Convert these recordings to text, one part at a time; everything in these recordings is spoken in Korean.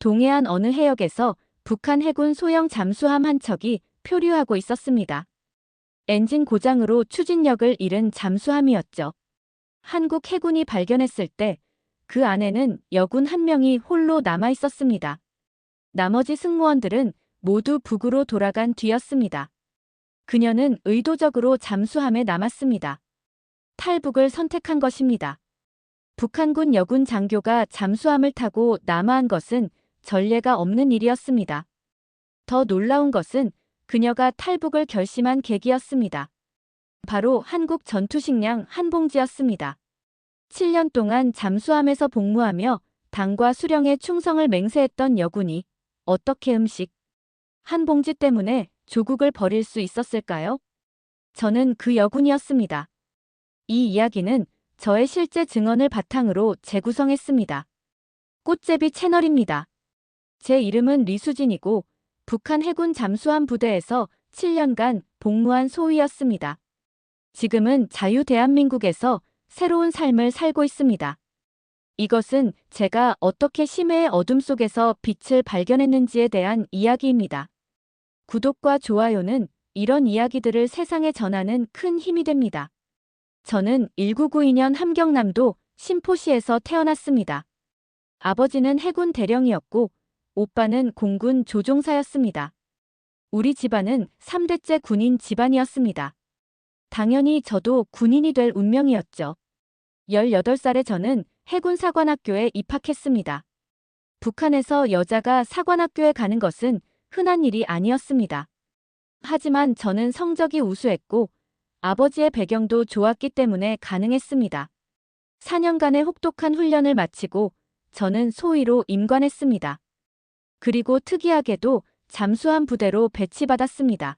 동해안 어느 해역에서 북한 해군 소형 잠수함 한 척이 표류하고 있었습니다. 엔진 고장으로 추진력을 잃은 잠수함이었죠. 한국 해군이 발견했을 때 그 안에는 여군 한 명이 홀로 남아 있었습니다. 나머지 승무원들은 모두 북으로 돌아간 뒤였습니다. 그녀는 의도적으로 잠수함에 남았습니다. 탈북을 선택한 것입니다. 북한군 여군 장교가 잠수함을 타고 남아한 것은 전례가 없는 일이었습니다. 더 놀라운 것은 그녀가 탈북을 결심한 계기였습니다. 바로 한국 전투식량 한 봉지였습니다. 7년 동안 잠수함에서 복무하며 당과 수령에 충성을 맹세했던 여군이 어떻게 음식 한 봉지 때문에 조국을 버릴 수 있었을까요? 저는 그 여군이었습니다. 이 이야기는 저의 실제 증언을 바탕으로 재구성했습니다. 꽃제비 채널입니다. 제 이름은 리수진이고 북한 해군 잠수함 부대에서 7년간 복무한 소위였습니다. 지금은 자유대한민국에서 새로운 삶을 살고 있습니다. 이것은 제가 어떻게 심해의 어둠 속에서 빛을 발견했는지에 대한 이야기입니다. 구독과 좋아요는 이런 이야기들을 세상에 전하는 큰 힘이 됩니다. 저는 1992년 함경남도 신포시에서 태어났습니다. 아버지는 해군 대령이었고 오빠는 공군 조종사였습니다. 우리 집안은 3대째 군인 집안이었습니다. 당연히 저도 군인이 될 운명이었죠. 18살에 저는 해군 사관학교에 입학했습니다. 북한에서 여자가 사관학교에 가는 것은 흔한 일이 아니었습니다. 하지만 저는 성적이 우수했고 아버지의 배경도 좋았기 때문에 가능했습니다. 4년간의 혹독한 훈련을 마치고 저는 소위로 임관했습니다. 그리고 특이하게도 잠수함 부대로 배치받았습니다.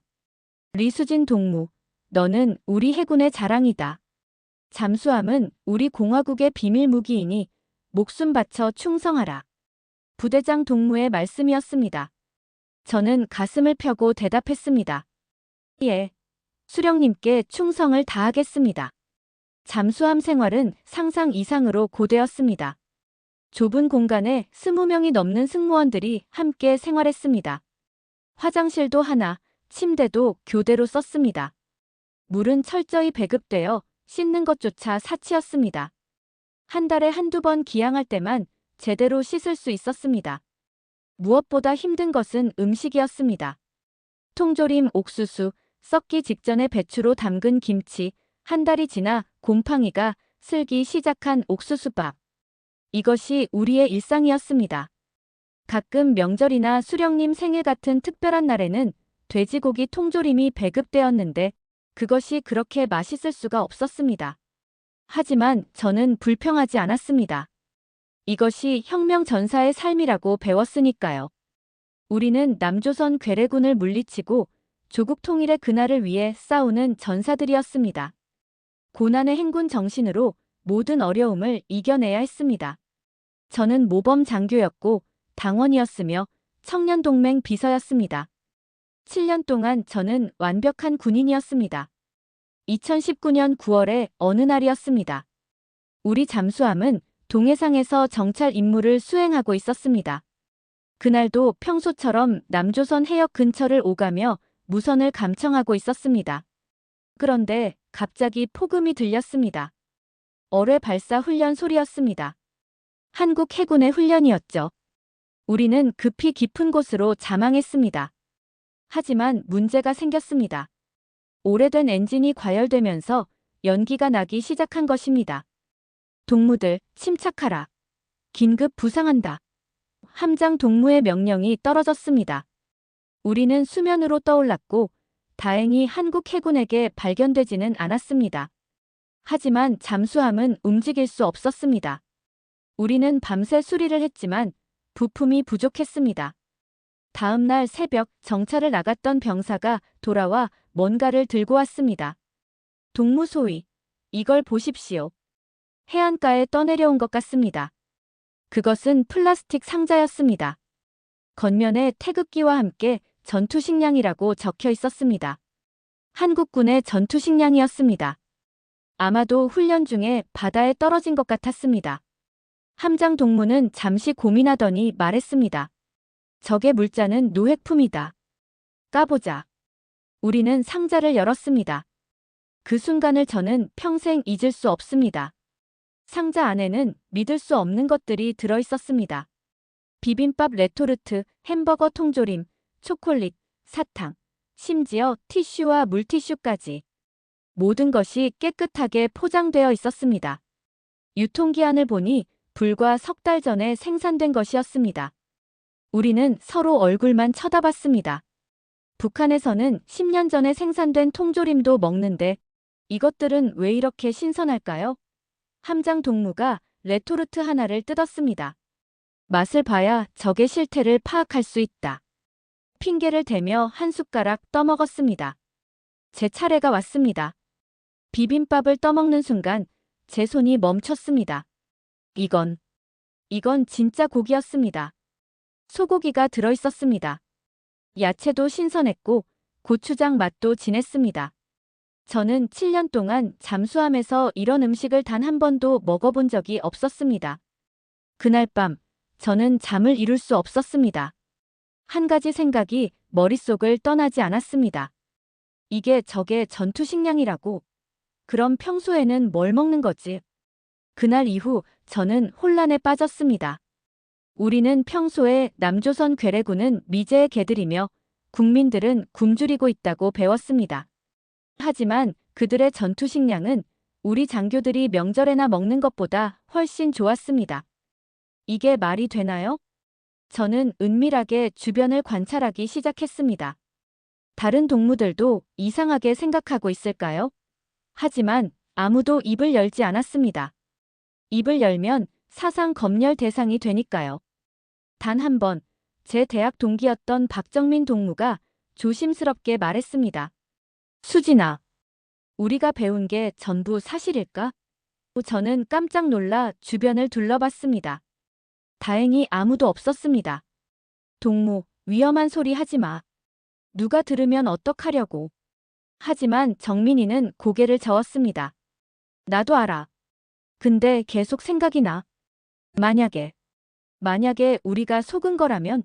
리수진 동무, 너는 우리 해군의 자랑이다. 잠수함은 우리 공화국의 비밀 무기이니 목숨 바쳐 충성하라. 부대장 동무의 말씀이었습니다. 저는 가슴을 펴고 대답했습니다. 예, 수령님께 충성을 다하겠습니다. 잠수함 생활은 상상 이상으로 고되었습니다. 좁은 공간에 20명이 넘는 승무원들이 함께 생활했습니다. 화장실도 하나, 침대도 교대로 썼습니다. 물은 철저히 배급되어 씻는 것조차 사치였습니다. 한 달에 한두 번 기항할 때만 제대로 씻을 수 있었습니다. 무엇보다 힘든 것은 음식이었습니다. 통조림 옥수수, 썩기 직전에 배추로 담근 김치, 한 달이 지나 곰팡이가 슬기 시작한 옥수수밥. 이것이 우리의 일상이었습니다. 가끔 명절이나 수령님 생일 같은 특별한 날에는 돼지고기 통조림이 배급되었는데 그것이 그렇게 맛있을 수가 없었습니다. 하지만 저는 불평하지 않았습니다. 이것이 혁명 전사의 삶이라고 배웠으니까요. 우리는 남조선 괴뢰군을 물리치고 조국 통일의 그날을 위해 싸우는 전사들이었습니다. 고난의 행군 정신으로 모든 어려움을 이겨내야 했습니다. 저는 모범 장교였고 당원이었으며 청년동맹 비서였습니다. 7년 동안 저는 완벽한 군인이었습니다. 2019년 9월의 어느 날이었습니다. 우리 잠수함은 동해상에서 정찰 임무를 수행하고 있었습니다. 그날도 평소처럼 남조선 해역 근처를 오가며 무선을 감청하고 있었습니다. 그런데 갑자기 폭음이 들렸습니다. 어뢰 발사 훈련 소리였습니다. 한국 해군의 훈련이었죠. 우리는 급히 깊은 곳으로 자망했습니다. 하지만 문제가 생겼습니다. 오래된 엔진이 과열되면서 연기가 나기 시작한 것입니다. 동무들, 침착하라. 긴급 부상한다. 함장 동무의 명령이 떨어졌습니다. 우리는 수면으로 떠올랐고 다행히 한국 해군에게 발견되지는 않았습니다. 하지만 잠수함은 움직일 수 없었습니다. 우리는 밤새 수리를 했지만 부품이 부족했습니다. 다음 날 새벽 정찰을 나갔던 병사가 돌아와 뭔가를 들고 왔습니다. 동무 소위, 이걸 보십시오. 해안가에 떠내려온 것 같습니다. 그것은 플라스틱 상자였습니다. 겉면에 태극기와 함께 전투식량이라고 적혀 있었습니다. 한국군의 전투식량이었습니다. 아마도 훈련 중에 바다에 떨어진 것 같았습니다. 함장 동무는 잠시 고민하더니 말했습니다. 적의 물자는 노획품이다. 까보자. 우리는 상자를 열었습니다. 그 순간을 저는 평생 잊을 수 없습니다. 상자 안에는 믿을 수 없는 것들이 들어있었습니다. 비빔밥 레토르트, 햄버거 통조림, 초콜릿, 사탕, 심지어 티슈와 물티슈까지. 모든 것이 깨끗하게 포장되어 있었습니다. 유통기한을 보니 불과 석 달 전에 생산된 것이었습니다. 우리는 서로 얼굴만 쳐다봤습니다. 북한에서는 10년 전에 생산된 통조림도 먹는데 이것들은 왜 이렇게 신선할까요? 함장 동무가 레토르트 하나를 뜯었습니다. 맛을 봐야 적의 실태를 파악할 수 있다. 핑계를 대며 한 숟가락 떠먹었습니다. 제 차례가 왔습니다. 비빔밥을 떠먹는 순간 제 손이 멈췄습니다. 이건 진짜 고기였습니다. 소고기가 들어있었습니다. 야채도 신선했고 고추장 맛도 진했습니다. 저는 7년 동안 잠수함에서 이런 음식을 단 한 번도 먹어본 적이 없었습니다. 그날 밤 저는 잠을 이룰 수 없었습니다. 한 가지 생각이 머릿속을 떠나지 않았습니다. 이게 적의 전투 식량이라고. 그럼 평소에는 뭘 먹는 거지? 그날 이후 저는 혼란에 빠졌습니다. 우리는 평소에 남조선 괴뢰군은 미제의 개들이며 국민들은 굶주리고 있다고 배웠습니다. 하지만 그들의 전투 식량은 우리 장교들이 명절에나 먹는 것보다 훨씬 좋았습니다. 이게 말이 되나요? 저는 은밀하게 주변을 관찰하기 시작했습니다. 다른 동무들도 이상하게 생각하고 있을까요? 하지만 아무도 입을 열지 않았습니다. 입을 열면 사상 검열 대상이 되니까요. 단 한 번, 제 대학 동기였던 박정민 동무가 조심스럽게 말했습니다. 수진아, 우리가 배운 게 전부 사실일까? 저는 깜짝 놀라 주변을 둘러봤습니다. 다행히 아무도 없었습니다. 동무, 위험한 소리 하지 마. 누가 들으면 어떡하려고. 하지만 정민이는 고개를 저었습니다. 나도 알아. 근데 계속 생각이 나. 만약에 우리가 속은 거라면?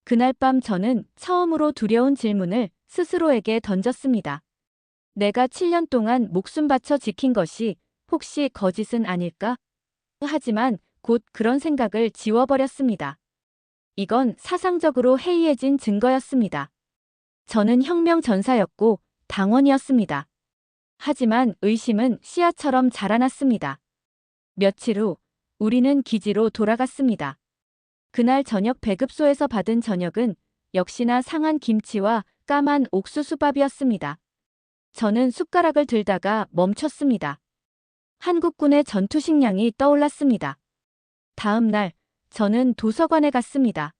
그날 밤 저는 처음으로 두려운 질문을 스스로에게 던졌습니다. 내가 7년 동안 목숨 바쳐 지킨 것이 혹시 거짓은 아닐까? 하지만 곧 그런 생각을 지워버렸습니다. 이건 사상적으로 해이해진 증거였습니다. 저는 혁명 전사였고 당원이었습니다. 하지만 의심은 씨앗처럼 자라났습니다. 며칠 후 우리는 기지로 돌아갔습니다. 그날 저녁 배급소에서 받은 저녁은 역시나 상한 김치와 까만 옥수수밥이었습니다. 저는 숟가락을 들다가 멈췄습니다. 한국군의 전투 식량이 떠올랐습니다. 다음 날 저는 도서관에 갔습니다.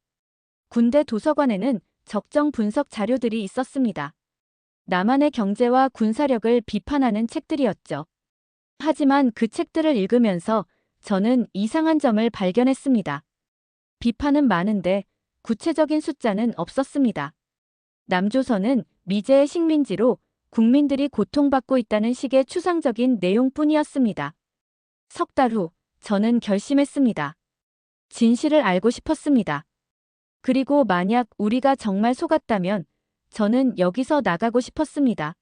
군대 도서관에는 적정 분석 자료들이 있었습니다. 남한의 경제와 군사력을 비판하는 책들이었죠. 하지만 그 책들을 읽으면서 저는 이상한 점을 발견했습니다. 비판은 많은데 구체적인 숫자는 없었습니다. 남조선은 미제의 식민지로 국민들이 고통받고 있다는 식의 추상적인 내용뿐이었습니다. 석 달 후 저는 결심했습니다. 진실을 알고 싶었습니다. 그리고 만약 우리가 정말 속았다면 저는 여기서 나가고 싶었습니다.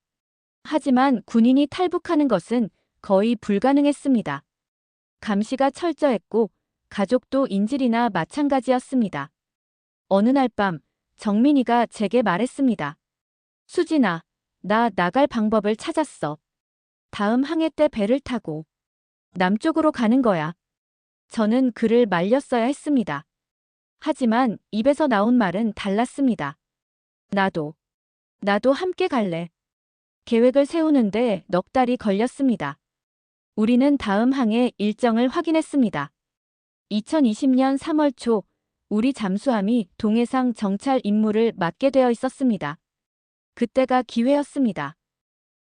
하지만 군인이 탈북하는 것은 거의 불가능했습니다. 감시가 철저했고 가족도 인질이나 마찬가지였습니다. 어느 날 밤 정민이가 제게 말했습니다. 수진아, 나 나갈 방법을 찾았어. 다음 항해 때 배를 타고 남쪽으로 가는 거야. 저는 그를 말렸어야 했습니다. 하지만 입에서 나온 말은 달랐습니다. 나도 함께 갈래. 계획을 세우는데 넉 달이 걸렸습니다. 우리는 다음 항해 일정을 확인했습니다. 2020년 3월 초 우리 잠수함이 동해상 정찰 임무를 맡게 되어 있었습니다. 그때가 기회였습니다.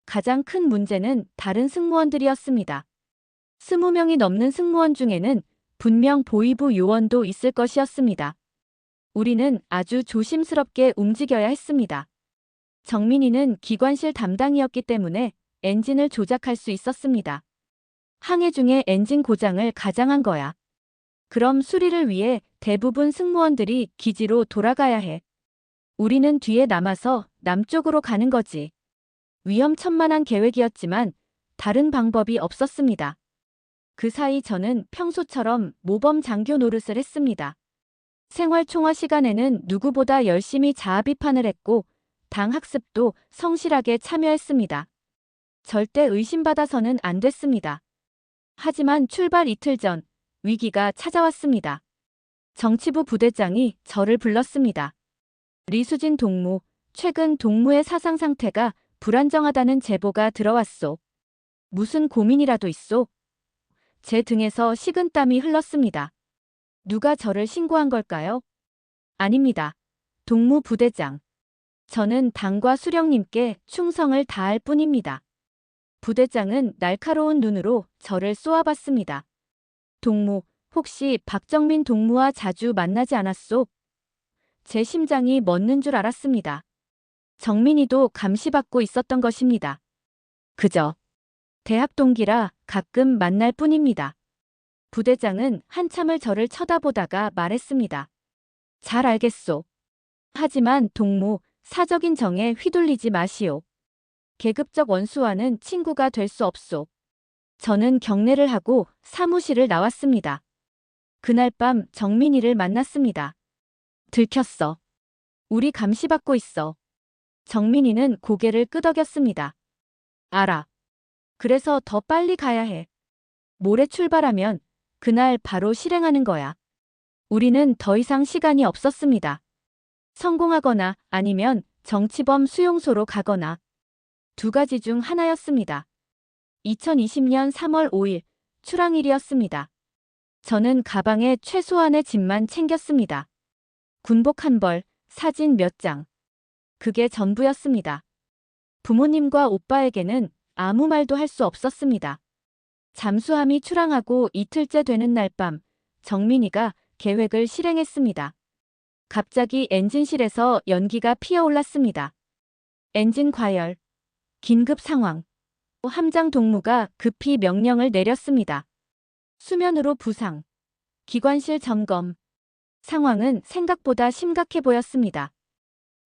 가장 큰 문제는 다른 승무원들이었습니다. 20명이 넘는 승무원 중에는 분명 보위부 요원도 있을 것이었습니다. 우리는 아주 조심스럽게 움직여야 했습니다. 정민이는 기관실 담당이었기 때문에 엔진을 조작할 수 있었습니다. 항해 중에 엔진 고장을 가장한 거야. 그럼 수리를 위해 대부분 승무원들이 기지로 돌아가야 해. 우리는 뒤에 남아서 남쪽으로 가는 거지. 위험천만한 계획이었지만 다른 방법이 없었습니다. 그 사이 저는 평소처럼 모범 장교 노릇을 했습니다. 생활총화 시간에는 누구보다 열심히 자아비판을 했고 당 학습도 성실하게 참여했습니다. 절대 의심받아서는 안 됐습니다. 하지만 출발 이틀 전 위기가 찾아왔습니다. 정치부 부대장이 저를 불렀습니다. 리수진 동무, 최근 동무의 사상 상태가 불안정하다는 제보가 들어왔소. 무슨 고민이라도 있소? 제 등에서 식은땀이 흘렀습니다. 누가 저를 신고한 걸까요? 아닙니다. 동무 부대장. 저는 당과 수령님께 충성을 다할 뿐입니다. 부대장은 날카로운 눈으로 저를 쏘아봤습니다. 동무, 혹시 박정민 동무와 자주 만나지 않았소? 제 심장이 멎는 줄 알았습니다. 정민이도 감시받고 있었던 것입니다. 그저 대학 동기라 가끔 만날 뿐입니다. 부대장은 한참을 저를 쳐다보다가 말했습니다. 잘 알겠소. 하지만 동무, 사적인 정에 휘둘리지 마시오. 계급적 원수와는 친구가 될 수 없소. 저는 경례를 하고 사무실을 나왔습니다. 그날 밤 정민이를 만났습니다. 들켰어. 우리 감시받고 있어. 정민이는 고개를 끄덕였습니다. 알아. 그래서 더 빨리 가야 해. 모레 출발하면 그날 바로 실행하는 거야. 우리는 더 이상 시간이 없었습니다. 성공하거나 아니면 정치범 수용소로 가거나 두 가지 중 하나였습니다. 2020년 3월 5일 출항일이었습니다. 저는 가방에 최소한의 짐만 챙겼습니다. 군복 한 벌, 사진 몇 장. 그게 전부였습니다. 부모님과 오빠에게는 아무 말도 할 수 없었습니다. 잠수함이 출항하고 이틀째 되는 날 밤, 정민이가 계획을 실행했습니다. 갑자기 엔진실에서 연기가 피어올랐습니다. 엔진 과열. 긴급 상황. 함장 동무가 급히 명령을 내렸습니다. 수면으로 부상. 기관실 점검. 상황은 생각보다 심각해 보였습니다.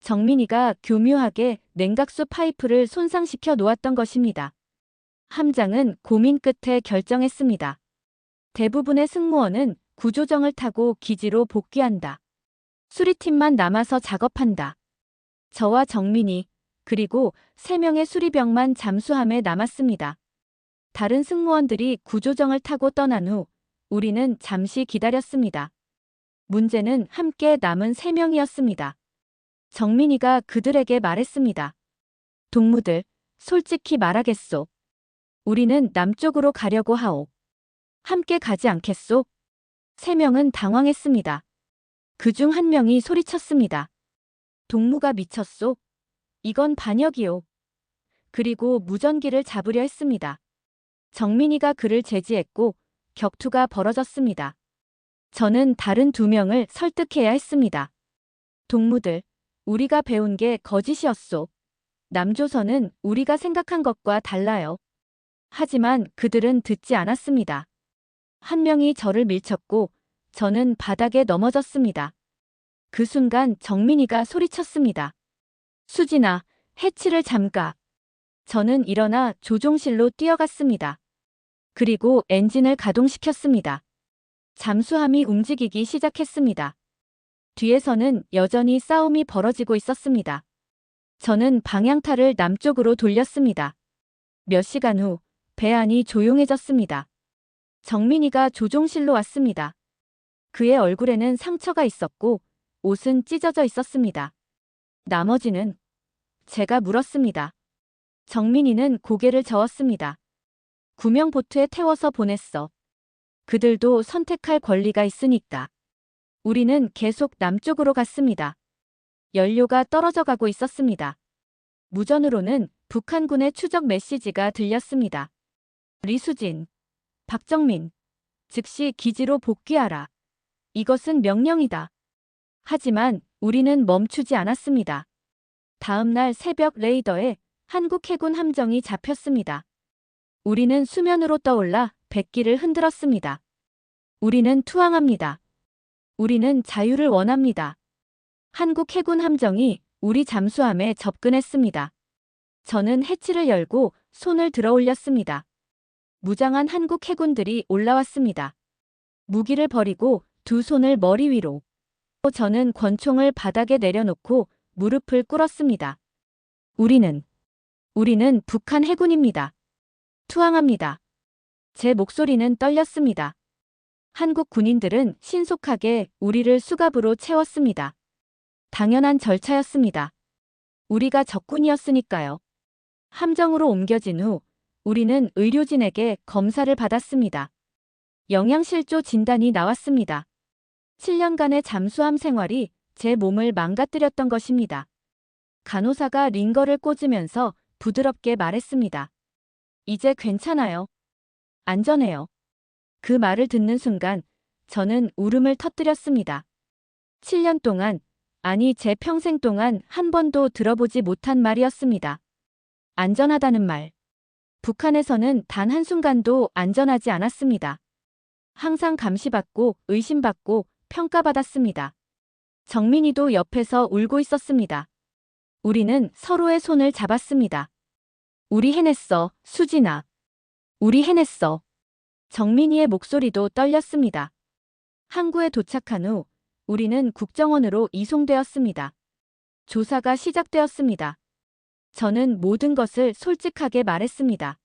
정민이가 교묘하게 냉각수 파이프를 손상시켜 놓았던 것입니다. 함장은 고민 끝에 결정했습니다. 대부분의 승무원은 구조정을 타고 기지로 복귀한다. 수리팀만 남아서 작업한다. 저와 정민이 그리고 3명의 수리병만 잠수함에 남았습니다. 다른 승무원들이 구조정을 타고 떠난 후 우리는 잠시 기다렸습니다. 문제는 함께 남은 3명이었습니다. 정민이가 그들에게 말했습니다. 동무들, 솔직히 말하겠소. 우리는 남쪽으로 가려고 하오. 함께 가지 않겠소? 3명은 당황했습니다. 그중 한 명이 소리쳤습니다. 동무가 미쳤소? 이건 반역이오. 그리고 무전기를 잡으려 했습니다. 정민이가 그를 제지했고 격투가 벌어졌습니다. 저는 다른 2명을 설득해야 했습니다. 동무들, 우리가 배운 게 거짓이었소. 남조선은 우리가 생각한 것과 달라요. 하지만 그들은 듣지 않았습니다. 한 명이 저를 밀쳤고 저는 바닥에 넘어졌습니다. 그 순간 정민이가 소리쳤습니다. 수진아, 해치를 잠가. 저는 일어나 조종실로 뛰어갔습니다. 그리고 엔진을 가동시켰습니다. 잠수함이 움직이기 시작했습니다. 뒤에서는 여전히 싸움이 벌어지고 있었습니다. 저는 방향타를 남쪽으로 돌렸습니다. 몇 시간 후 배 안이 조용해졌습니다. 정민이가 조종실로 왔습니다. 그의 얼굴에는 상처가 있었고 옷은 찢어져 있었습니다. 나머지는? 제가 물었습니다. 정민이는 고개를 저었습니다. 구명 보트에 태워서 보냈어. 그들도 선택할 권리가 있으니까. 우리는 계속 남쪽으로 갔습니다. 연료가 떨어져 가고 있었습니다. 무전으로는 북한군의 추적 메시지가 들렸습니다. 리수진, 박정민, 즉시 기지로 복귀하라. 이것은 명령이다. 하지만 우리는 멈추지 않았습니다. 다음 날 새벽 레이더에 한국 해군 함정이 잡혔습니다. 우리는 수면으로 떠올라 백기를 흔들었습니다. 우리는 투항합니다. 우리는 자유를 원합니다. 한국 해군 함정이 우리 잠수함에 접근했습니다. 저는 해치를 열고 손을 들어 올렸습니다. 무장한 한국 해군들이 올라왔습니다. 무기를 버리고 두 손을 머리 위로. 저는 권총을 바닥에 내려놓고 무릎을 꿇었습니다. 우리는 북한 해군입니다. 투항합니다. 제 목소리는 떨렸습니다. 한국 군인들은 신속하게 우리를 수갑으로 채웠습니다. 당연한 절차였습니다. 우리가 적군이었으니까요. 함정으로 옮겨진 후 우리는 의료진에게 검사를 받았습니다. 영양실조 진단이 나왔습니다. 7년간의 잠수함 생활이 제 몸을 망가뜨렸던 것입니다. 간호사가 링거를 꽂으면서 부드럽게 말했습니다. 이제 괜찮아요. 안전해요. 그 말을 듣는 순간 저는 울음을 터뜨렸습니다. 7년 동안, 아니 제 평생 동안 한 번도 들어보지 못한 말이었습니다. 안전하다는 말. 북한에서는 단 한순간도 안전하지 않았습니다. 항상 감시받고 의심받고 평가받았습니다. 정민이도 옆에서 울고 있었습니다. 우리는 서로의 손을 잡았습니다. 우리 해냈어, 수진아. 우리 해냈어. 정민이의 목소리도 떨렸습니다. 항구에 도착한 후 우리는 국정원으로 이송되었습니다. 조사가 시작되었습니다. 저는 모든 것을 솔직하게 말했습니다.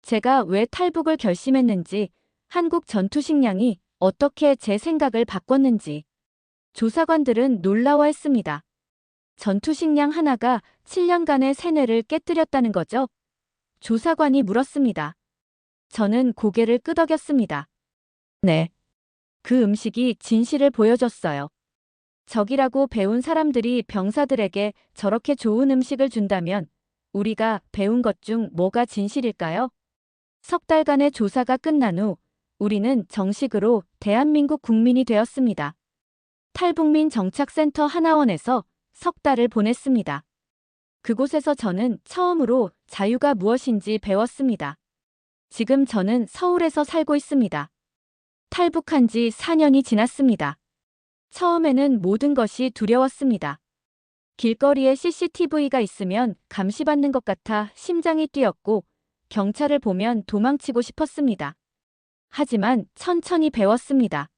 제가 왜 탈북을 결심했는지, 한국 전투식량이 어떻게 제 생각을 바꿨는지. 조사관들은 놀라워했습니다. 전투식량 하나가 7년간의 세뇌를 깨뜨렸다는 거죠? 조사관이 물었습니다. 저는 고개를 끄덕였습니다. 네. 그 음식이 진실을 보여줬어요. 적이라고 배운 사람들이 병사들에게 저렇게 좋은 음식을 준다면 우리가 배운 것 중 뭐가 진실일까요? 석 달간의 조사가 끝난 후 우리는 정식으로 대한민국 국민이 되었습니다. 탈북민 정착센터 하나원에서 석 달을 보냈습니다. 그곳에서 저는 처음으로 자유가 무엇인지 배웠습니다. 지금 저는 서울에서 살고 있습니다. 탈북한 지 4년이 지났습니다. 처음에는 모든 것이 두려웠습니다. 길거리에 CCTV가 있으면 감시받는 것 같아 심장이 뛰었고 경찰을 보면 도망치고 싶었습니다. 하지만 천천히 배웠습니다.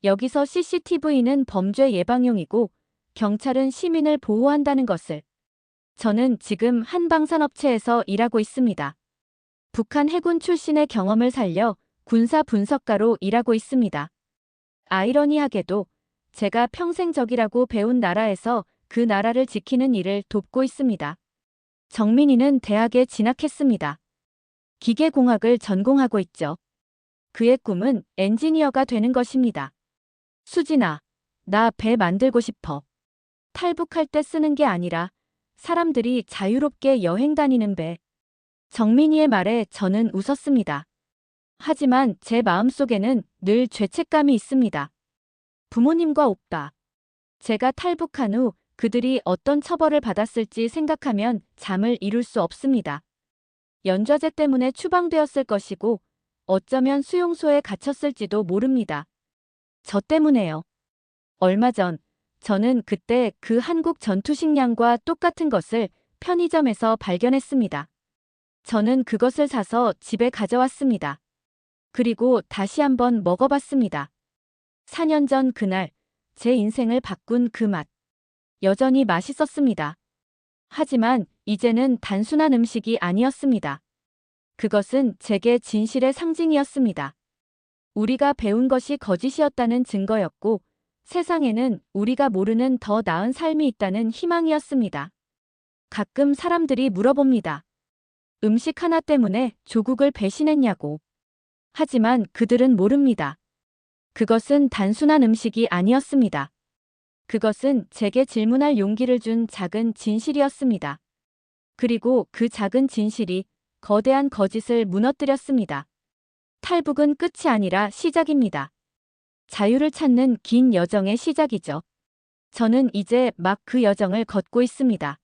여기서 CCTV는 범죄 예방용이고 경찰은 시민을 보호한다는 것을. 저는 지금 한 방산업체에서 일하고 있습니다. 북한 해군 출신의 경험을 살려 군사 분석가로 일하고 있습니다. 아이러니하게도 제가 평생 적이라고 배운 나라에서 그 나라를 지키는 일을 돕고 있습니다. 정민이는 대학에 진학했습니다. 기계공학을 전공하고 있죠. 그의 꿈은 엔지니어가 되는 것입니다. 수진아, 나 배 만들고 싶어. 탈북할 때 쓰는 게 아니라 사람들이 자유롭게 여행 다니는 배. 정민이의 말에 저는 웃었습니다. 하지만 제 마음속에는 늘 죄책감이 있습니다. 부모님과 오빠. 제가 탈북한 후 그들이 어떤 처벌을 받았을지 생각하면 잠을 이룰 수 없습니다. 연좌제 때문에 추방되었을 것이고 어쩌면 수용소에 갇혔을지도 모릅니다. 저 때문에요. 얼마 전 저는 그때 그 한국 전투식량과 똑같은 것을 편의점에서 발견했습니다. 저는 그것을 사서 집에 가져왔습니다. 그리고 다시 한번 먹어봤습니다. 4년 전 그날 제 인생을 바꾼 그 맛. 여전히 맛있었습니다. 하지만 이제는 단순한 음식이 아니었습니다. 그것은 제게 진실의 상징이었습니다. 우리가 배운 것이 거짓이었다는 증거였고 세상에는 우리가 모르는 더 나은 삶이 있다는 희망이었습니다. 가끔 사람들이 물어봅니다. 음식 하나 때문에 조국을 배신했냐고. 하지만 그들은 모릅니다. 그것은 단순한 음식이 아니었습니다. 그것은 제게 질문할 용기를 준 작은 진실이었습니다. 그리고 그 작은 진실이 거대한 거짓을 무너뜨렸습니다. 탈북은 끝이 아니라 시작입니다. 자유를 찾는 긴 여정의 시작이죠. 저는 이제 막 그 여정을 걷고 있습니다.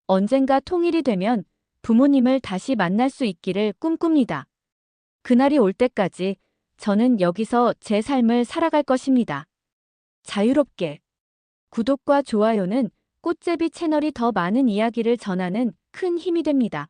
언젠가 통일이 되면 부모님을 다시 만날 수 있기를 꿈꿉니다. 그날이 올 때까지 저는 여기서 제 삶을 살아갈 것입니다. 자유롭게. 구독과 좋아요는 꽃제비 채널이 더 많은 이야기를 전하는 큰 힘이 됩니다.